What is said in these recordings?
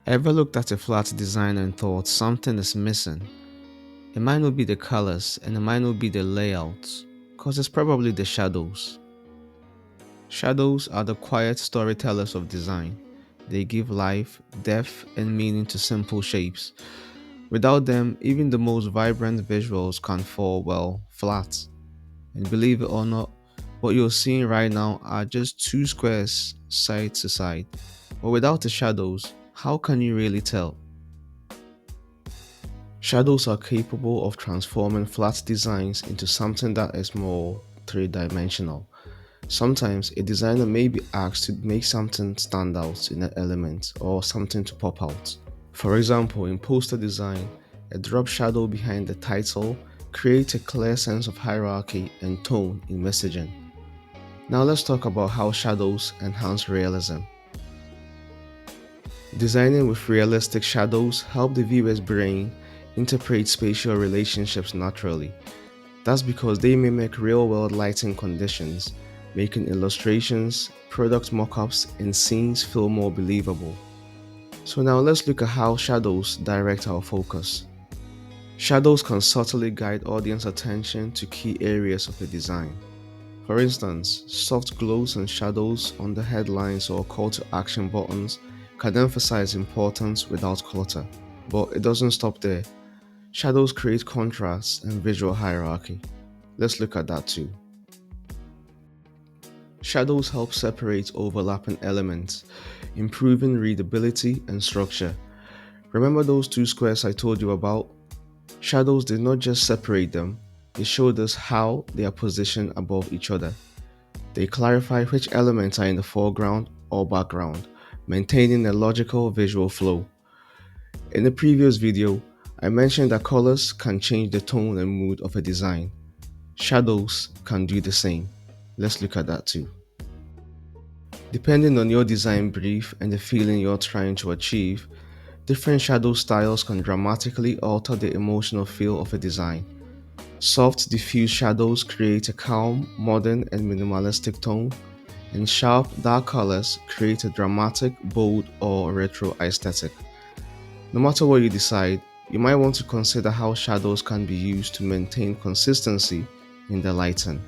Ever looked at a flat design and thought something is missing? It might not be the colors and it might not be the layouts, because it's probably the shadows. Shadows are the quiet storytellers of design. They give life, depth, and meaning to simple shapes. Without them, even the most vibrant visuals can fall, well, flat. And believe it or not, what you're seeing right now are just two squares side to side. But without the shadows, how can you really tell? Shadows are capable of transforming flat designs into something that is more three-dimensional. Sometimes a designer may be asked to make something stand out in an element or something to pop out. For example, in poster design, a drop shadow behind the title creates a clear sense of hierarchy and tone in messaging. Now let's talk about how shadows enhance realism. Designing with realistic shadows help the viewer's brain interpret spatial relationships naturally. That's because they mimic real-world lighting conditions, making illustrations, product mock-ups, and scenes feel more believable. So now let's look at how shadows direct our focus. Shadows can subtly guide audience attention to key areas of a design. For instance, soft glows and shadows on the headlines or call to action buttons can emphasize importance without clutter. But it doesn't stop there. Shadows create contrast and visual hierarchy. Let's look at that too. Shadows help separate overlapping elements, improving readability and structure. Remember those two squares I told you about? Shadows did not just separate them, they showed us how they are positioned above each other. They clarify which elements are in the foreground or background, maintaining a logical visual flow. In the previous video, I mentioned that colors can change the tone and mood of a design. Shadows can do the same. Let's look at that too. Depending on your design brief and the feeling you're trying to achieve, different shadow styles can dramatically alter the emotional feel of a design. Soft, diffuse shadows create a calm, modern, and minimalistic tone, and sharp, dark colors create a dramatic, bold, or retro aesthetic. No matter what you decide, you might want to consider how shadows can be used to maintain consistency in the lighting.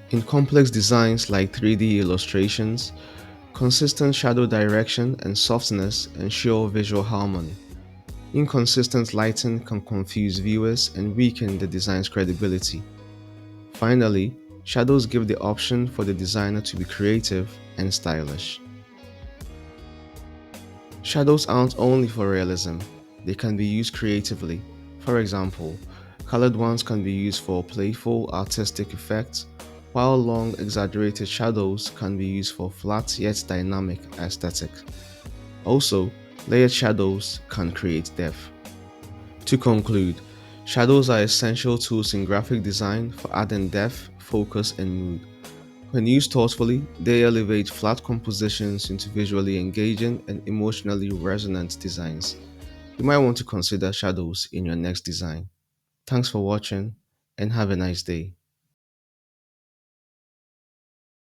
In complex designs like 3D illustrations, consistent shadow direction and softness ensure visual harmony. Inconsistent lighting can confuse viewers and weaken the design's credibility. Finally, shadows give the option for the designer to be creative and stylish. Shadows aren't only for realism, they can be used creatively. For example, colored ones can be used for playful, artistic effects, while long, exaggerated shadows can be used for flat yet dynamic aesthetics. Also, layered shadows can create depth. To conclude, shadows are essential tools in graphic design for adding depth, focus, and mood. When used thoughtfully, they elevate flat compositions into visually engaging and emotionally resonant designs. You might want to consider shadows in your next design. Thanks for watching and have a nice day.